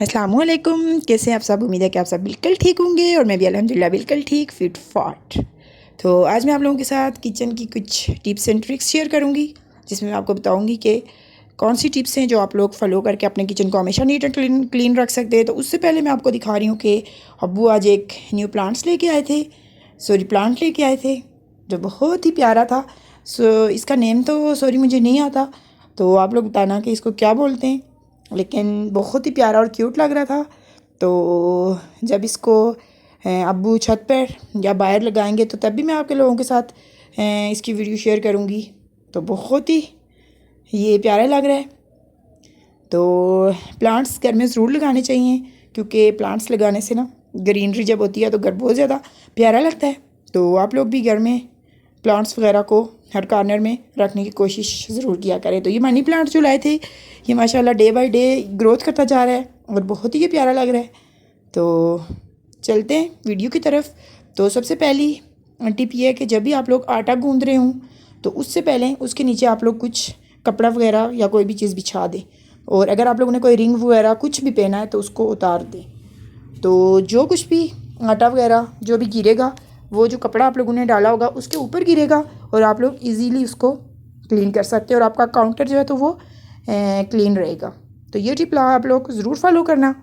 अस्सलामुअलैकुम। कैसे हैं आप सब? उम्मीद है कि आप सब बिल्कुल ठीक होंगे और मैं भी अल्हम्दुलिल्लाह बिल्कुल ठीक फिट फाट। तो आज मैं आप लोगों के साथ किचन की कुछ टिप्स एंड ट्रिक्स शेयर करूंगी, जिसमें मैं आपको बताऊंगी कि कौन सी टिप्स हैं जो आप लोग फॉलो करके अपने किचन को हमेशा नीट एंड क्लीन रख सकते हैं। तो उससे पहले मैं आपको दिखा रही हूँ कि अब्बू आज एक न्यू प्लांट्स लेके आए थे, प्लांट लेके आए थे जो बहुत ही प्यारा था। इसका नेम तो मुझे नहीं आता, तो आप लोग बताना कि इसको क्या बोलते हैं, लेकिन बहुत ही प्यारा और क्यूट लग रहा था। तो जब इसको अब्बू छत पर या बाहर लगाएंगे तो तब भी मैं आपके लोगों के साथ इसकी वीडियो शेयर करूँगी। तो बहुत ही ये प्यारा लग रहा है। तो प्लांट्स घर में ज़रूर लगाने चाहिए, क्योंकि प्लांट्स लगाने से ना ग्रीनरी जब होती है तो घर बहुत ज़्यादा प्यारा लगता है। तो आप लोग भी घर में प्लांट्स वगैरह को हर कॉर्नर में रखने की कोशिश ज़रूर किया करें। तो ये मनी प्लांट जो लाए थे, ये माशाल्लाह डे बाय डे ग्रोथ करता जा रहा है और बहुत ही ये प्यारा लग रहा है। तो चलते हैं वीडियो की तरफ। तो सबसे पहली टिप ये है कि जब भी आप लोग आटा गूंद रहे हों तो उससे पहले उसके नीचे आप लोग कुछ कपड़ा वगैरह या कोई भी चीज़ बिछा दें, और अगर आप लोगों ने कोई रिंग वगैरह कुछ भी पहना है तो उसको उतार दें। तो जो कुछ भी आटा वगैरह जो भी गिरेगा, वो जो कपड़ा आप लोगों ने डाला होगा उसके ऊपर गिरेगा और आप लोग इजीली उसको क्लीन कर सकते हैं और आपका काउंटर जो है तो वो क्लीन रहेगा। तो ये टिप आप लोग ज़रूर फॉलो करना।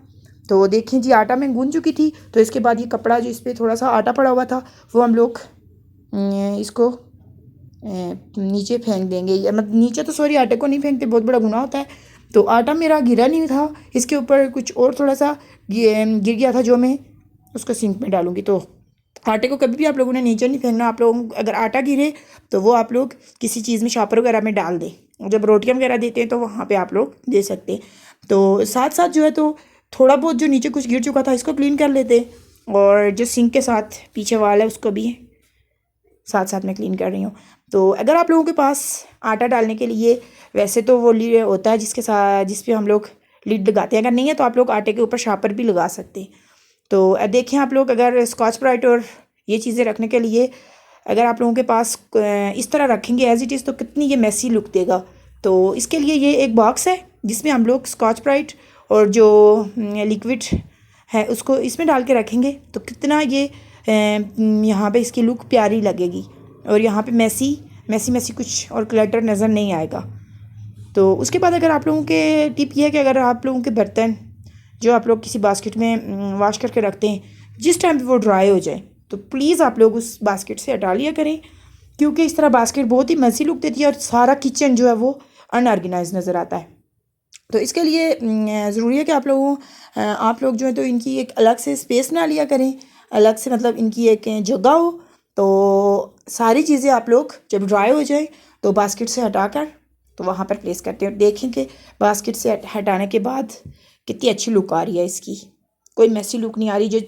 तो देखें जी, आटा मैं गूंद चुकी थी, तो इसके बाद ये कपड़ा जो इस पर थोड़ा सा आटा पड़ा हुआ था वो हम लोग इसको नीचे फेंक देंगे, या मतलब नीचे तो आटे को नहीं फेंकते, बहुत बड़ा गुनाह होता है। तो आटा मेरा गिरा नहीं था, इसके ऊपर कुछ और थोड़ा सा गिर गया था जो मैं उसको सिंक में डालूंगी। तो आटे को कभी भी आप लोगों ने नीचे नहीं फेंकना। आप लोग अगर आटा गिरे तो वो आप लोग किसी चीज़ में, शॉपर वगैरह में डाल दें। जब रोटियां वगैरह देते हैं तो वहाँ पे आप लोग दे सकते हैं। तो साथ साथ जो है तो थोड़ा बहुत जो नीचे कुछ गिर चुका था इसको क्लीन कर लेते, और जो सिंक के साथ पीछे वाल है उसको भी साथ साथ में क्लीन कर रही हूँ। तो अगर आप लोगों के पास आटा डालने के लिए वैसे तो वो लीड होता है जिसके साथ जिस पे हम लोग लीड लगाते हैं, अगर नहीं है तो आप लोग आटे के ऊपर शापर भी लगा सकते हैं। तो देखें, आप लोग अगर स्कॉच ब्राइट और ये चीज़ें रखने के लिए अगर आप लोगों के पास इस तरह रखेंगे एज इट इज़, तो कितनी ये मैसी लुक देगा। तो इसके लिए ये एक बॉक्स है जिसमें हम लोग स्कॉच ब्राइट और जो लिक्विड है उसको इसमें डाल के रखेंगे तो कितना ये यहाँ पे इसकी लुक प्यारी लगेगी, और यहाँ पे मैसी मैसी मैसी कुछ और क्लटर नज़र नहीं आएगा। तो उसके बाद अगर आप लोगों के टिप ये है कि अगर आप लोगों के बर्तन जो आप लोग किसी बास्केट में वॉश करके रखते हैं, जिस टाइम पे वो ड्राई हो जाए तो प्लीज़ आप लोग उस बास्केट से हटा लिया करें, क्योंकि इस तरह बास्केट बहुत ही मैसी लुक देती है और सारा किचन जो है वो अनऑर्गेनाइज नज़र आता है। तो इसके लिए ज़रूरी है कि आप लोग जो है तो इनकी एक अलग से स्पेस ना लिया करें, अलग से मतलब इनकी एक जगह हो। तो सारी चीज़ें आप लोग जब ड्राई हो जाए तो बास्केट से हटाकर तो वहाँ पर प्लेस करते हैं। देखें कि बास्केट से हटाने के बाद कितनी अच्छी लुक आ रही है इसकी, कोई मैसी लुक नहीं आ रही। जो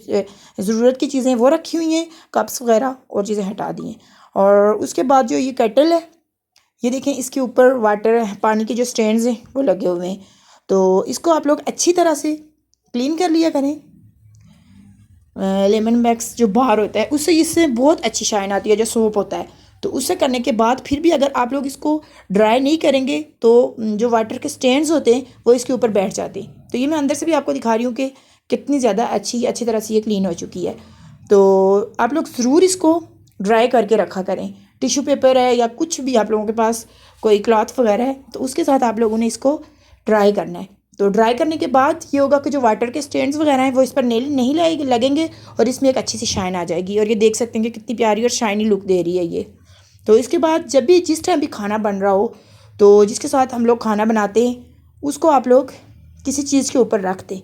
ज़रूरत की चीज़ें वो रखी हुई हैं, कप्स वगैरह और चीज़ें हटा दी हैं। और उसके बाद जो ये केटल है, ये देखें इसके ऊपर वाटर पानी के जो स्टैंड्स हैं वो लगे हुए हैं। तो इसको आप लोग अच्छी तरह से क्लीन कर लिया करें। लेमन मैक्स जो बाहर होता है उससे इससे बहुत अच्छी शाइन आती है, जो सोप होता है। तो उससे करने के बाद फिर भी अगर आप लोग इसको ड्राई नहीं करेंगे तो जो वाटर के स्टैंड्स होते हैं वो इसके ऊपर बैठ जाते हैं। तो ये मैं अंदर से भी आपको दिखा रही हूँ कि कितनी ज़्यादा अच्छी तरह से ये क्लीन हो चुकी है। तो आप लोग ज़रूर इसको ड्राई करके रखा करें। टिश्यू पेपर है या कुछ भी आप लोगों के पास कोई क्लॉथ वगैरह है तो उसके साथ आप लोगों ने इसको ड्राई करना है। तो ड्राई करने के बाद ये होगा कि जो वाटर के स्टैंड्स वगैरह हैं वो इस पर नहीं लगेंगे और इसमें एक अच्छी सी शाइन आ जाएगी। और ये देख सकते हैं कि कितनी प्यारी और शाइनी लुक दे रही है ये। तो इसके बाद जब भी जिस टाइम भी खाना बन रहा हो तो जिसके साथ हम लोग खाना बनाते हैं उसको आप लोग किसी चीज़ के ऊपर रख दें।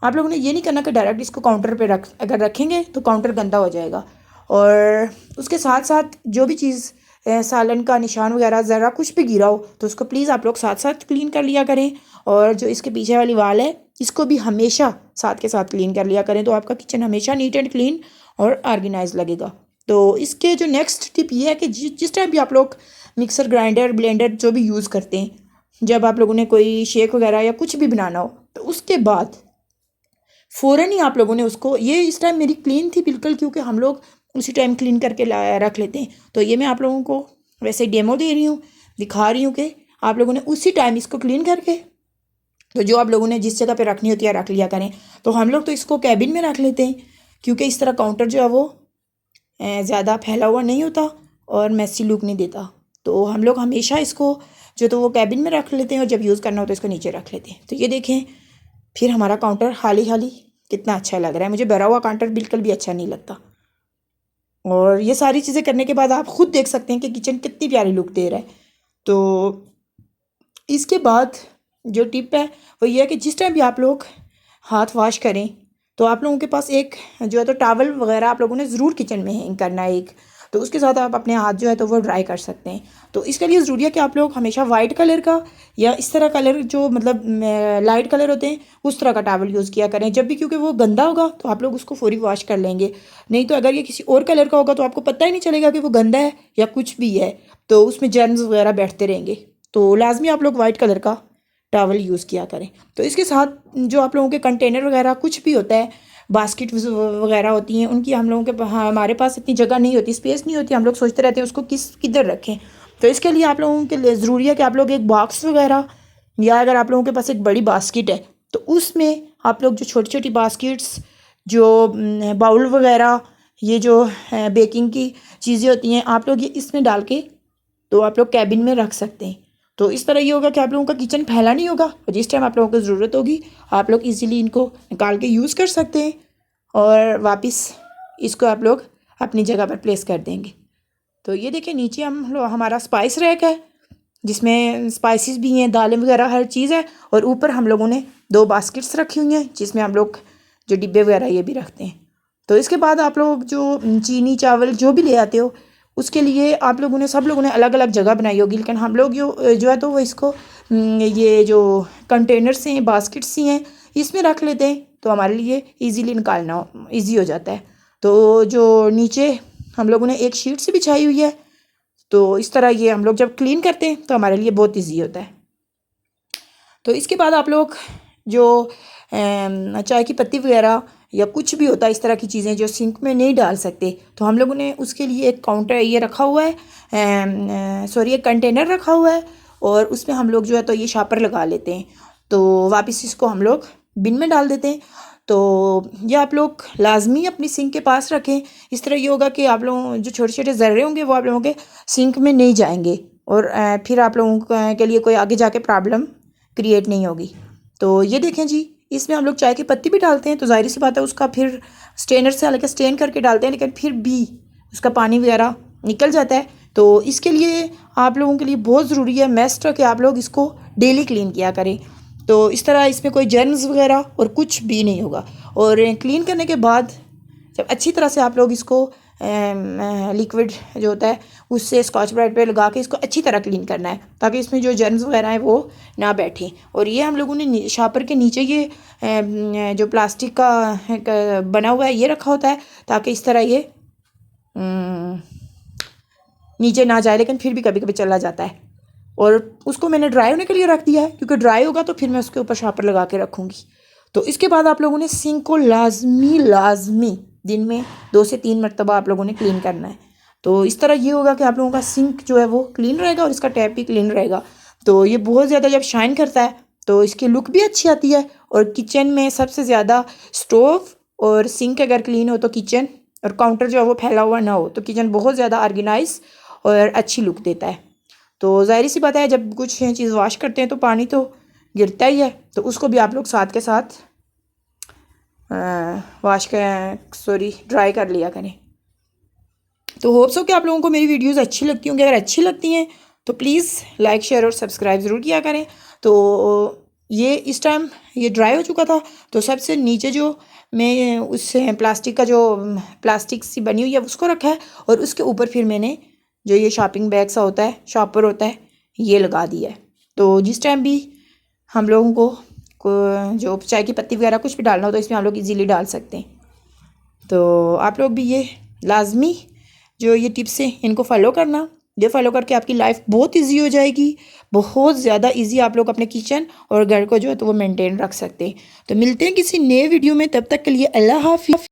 आप लोगों ने ये नहीं करना कि डायरेक्ट इसको काउंटर पे अगर रखेंगे तो काउंटर गंदा हो जाएगा। और उसके साथ साथ जो भी चीज़ सालन का निशान वगैरह ज़रा कुछ भी गिरा हो तो उसको प्लीज़ आप लोग साथ साथ क्लीन कर लिया करें। और जो इसके पीछे वाली वाल है इसको भी हमेशा साथ के साथ क्लीन कर लिया करें, तो आपका किचन हमेशा नीट एंड क्लीन और ऑर्गेनाइज लगेगा। तो इसके जो नेक्स्ट टिप ये है कि जिस टाइम भी आप लोग मिक्सर ग्राइंडर ब्लेंडर जो भी यूज़ करते हैं, जब आप लोगों ने कोई शेक वगैरह या कुछ भी बनाना हो तो उसके बाद फ़ौरन ही आप लोगों ने उसको, ये इस टाइम मेरी क्लीन थी बिल्कुल, क्योंकि हम लोग उसी टाइम क्लीन करके रख लेते हैं। तो ये मैं आप लोगों को वैसे डेमो दे रही हूँ, दिखा रही हूँ कि आप लोगों ने उसी टाइम इसको क्लीन करके तो जो आप लोगों ने जिस जगह पे रखनी होती है रख लिया करें। तो हम लोग तो इसको कैबिन में रख लेते हैं, क्योंकि इस तरह काउंटर जो है वो ज़्यादा फैला हुआ नहीं होता और मैसी लुक नहीं देता। तो हम लोग हमेशा इसको जो तो वो कैबिन में रख लेते हैं, और जब यूज़ करना हो तो इसको नीचे रख लेते हैं। तो ये देखें, फिर हमारा काउंटर खाली खाली कितना अच्छा लग रहा है। मुझे भरा हुआ काउंटर बिल्कुल भी अच्छा नहीं लगता। और ये सारी चीज़ें करने के बाद आप खुद देख सकते हैं कि किचन कितनी प्यारी लुक दे रहा है। तो इसके बाद जो टिप है वो ये है कि जिस टाइम भी आप लोग हाथ वॉश करें तो आप लोगों के पास एक जो है तो टॉवल वगैरह आप लोगों ने ज़रूर किचन में हैंग करना है एक। तो उसके साथ आप अपने हाथ जो है तो वो ड्राई कर सकते हैं। तो इसके लिए ज़रूरी है कि आप लोग हमेशा वाइट कलर का या इस तरह कलर जो मतलब लाइट कलर होते हैं उस तरह का टॉवल यूज़ किया करें जब भी, क्योंकि वो गंदा होगा तो आप लोग उसको फौरी वॉश कर लेंगे। नहीं तो अगर ये किसी और कलर का होगा तो आपको पता ही नहीं चलेगा कि वो गंदा है या कुछ भी है, तो उसमें जर्म्स वगैरह बैठते रहेंगे। तो लाजमी आप लोग वाइट कलर का टॉवल यूज़ किया करें। तो इसके साथ जो आप लोगों के कंटेनर वगैरह कुछ भी होता है, बास्केट वगैरह होती हैं, उनकी हम लोगों के हमारे पास इतनी जगह नहीं होती, स्पेस नहीं होती, हम लोग सोचते रहते हैं उसको किधर रखें। तो इसके लिए आप लोगों के लिए ज़रूरी है कि आप लोग एक बॉक्स वगैरह, या अगर आप लोगों के पास एक बड़ी बास्केट है तो उसमें आप लोग जो छोटी छोटी बास्केट्स, जो बाउल वगैरह, ये जो बेकिंग की चीज़ें होती हैं, आप लोग ये इसमें डाल के तो आप लोग कैबिन में रख सकते हैं। तो इस तरह ये होगा कि आप लोगों का किचन फैला नहीं होगा, और जिस टाइम आप लोगों को ज़रूरत होगी आप लोग इजीली इनको निकाल के यूज़ कर सकते हैं, और वापस इसको आप लोग अपनी जगह पर प्लेस कर देंगे। तो ये देखिए, नीचे हमारा स्पाइस रैक है जिसमें स्पाइसेस भी हैं, दालें वगैरह हर चीज़ है, और ऊपर हम लोगों ने 2 बास्केट्स रखी हुई हैं जिसमें हम लोग जो डिब्बे वगैरह ये भी रखते हैं। तो इसके बाद आप लोग जो चीनी चावल जो भी ले आते हो उसके लिए आप लोगों ने सब लोगों ने अलग अलग जगह बनाई होगी, लेकिन हम लोग जो है तो वो इसको ये जो कंटेनर्स हैं, बास्केट्स ही हैं, इसमें रख लेते हैं तो हमारे लिए इजीली निकालना इजी हो जाता है। तो जो नीचे हम लोगों ने एक शीट से बिछाई हुई है, तो इस तरह ये हम लोग जब क्लीन करते हैं तो हमारे लिए बहुत ईजी होता है। तो इसके बाद आप लोग जो चाय की पत्ती वगैरह या कुछ भी होता है इस तरह की चीज़ें जो सिंक में नहीं डाल सकते, तो हम लोगों ने उसके लिए एक काउंटर ये रखा हुआ है, सॉरी एक कंटेनर रखा हुआ है, और उसमें हम लोग जो है तो ये शापर लगा लेते हैं। तो वापस इसको हम लोग बिन में डाल देते हैं। तो ये आप लोग लाजमी अपनी सिंक के पास रखें। इस तरह ये होगा कि आप लोगों जो छोटे छोटे ज़र्रे होंगे वो आप लोगों के सिंक में नहीं जाएंगे, और फिर आप लोगों के लिए कोई आगे जाके प्रॉब्लम क्रिएट नहीं होगी। तो ये देखें जी, इसमें हम लोग चाय की पत्ती भी डालते हैं तो जाहिर सी बात है उसका फिर स्ट्रेनर से हालांकि स्ट्रेन करके डालते हैं, लेकिन फिर भी उसका पानी वगैरह निकल जाता है। तो इसके लिए आप लोगों के लिए बहुत ज़रूरी है, मस्ट है कि आप लोग इसको डेली क्लीन किया करें। तो इस तरह इसमें कोई जर्म्स वगैरह और कुछ भी नहीं होगा। और क्लीन करने के बाद जब अच्छी तरह से आप लोग इसको लिक्विड जो होता है उससे स्कॉच ब्राइट पे लगा के इसको अच्छी तरह क्लीन करना है, ताकि इसमें जो जर्म्स वगैरह हैं वो ना बैठें। और ये हम लोगों ने शापर के नीचे ये जो प्लास्टिक का बना हुआ है ये रखा होता है, ताकि इस तरह ये नीचे ना जाए, लेकिन फिर भी कभी कभी चला जाता है। और उसको मैंने ड्राई होने के लिए रख दिया है, क्योंकि ड्राई होगा तो फिर मैं उसके ऊपर शापर लगा के रखूँगी। तो इसके बाद आप लोगों ने सिंक को लाजमी दिन में 2 से 3 मरतबा आप लोगों ने क्लीन करना है। तो इस तरह ये होगा कि आप लोगों का सिंक जो है वो क्लीन रहेगा और इसका टैप भी क्लीन रहेगा। तो ये बहुत ज़्यादा जब शाइन करता है तो इसकी लुक भी अच्छी आती है। और किचन में सबसे ज़्यादा स्टोव और सिंक अगर क्लीन हो तो किचन और काउंटर जो है वो फैला हुआ ना हो तो किचन बहुत ज़्यादा ऑर्गेनाइज और अच्छी लुक देता है। तो जाहिर सी बात है जब कुछ चीज़ वॉश करते हैं तो पानी तो गिरता ही है, तो उसको भी आप लोग साथ के साथ ड्राई कर लिया करें। तो होप्स हो कि आप लोगों को मेरी वीडियोस अच्छी लगती होंगी। अगर अच्छी लगती हैं तो प्लीज़ लाइक शेयर और सब्सक्राइब ज़रूर किया करें। तो ये इस टाइम ये ड्राई हो चुका था, तो सबसे नीचे जो मैं उससे प्लास्टिक सी बनी हुई है उसको रखा है, और उसके ऊपर फिर मैंने जो ये शॉपिंग बैग सा होता है, शॉपर होता है, ये लगा दिया है। तो जिस टाइम भी हम लोगों को जो चाय की पत्ती वगैरह कुछ भी डालना हो तो इसमें हम लोग इजीली डाल सकते हैं। तो आप लोग भी ये लाजमी जो ये टिप्स हैं इनको फॉलो करना। ये फॉलो करके आपकी लाइफ बहुत इजी हो जाएगी, बहुत ज़्यादा इजी। आप लोग अपने किचन और घर को जो है तो वो मेंटेन रख सकते हैं। तो मिलते हैं किसी नए वीडियो में, तब तक के लिए अल्लाह हाफिज़।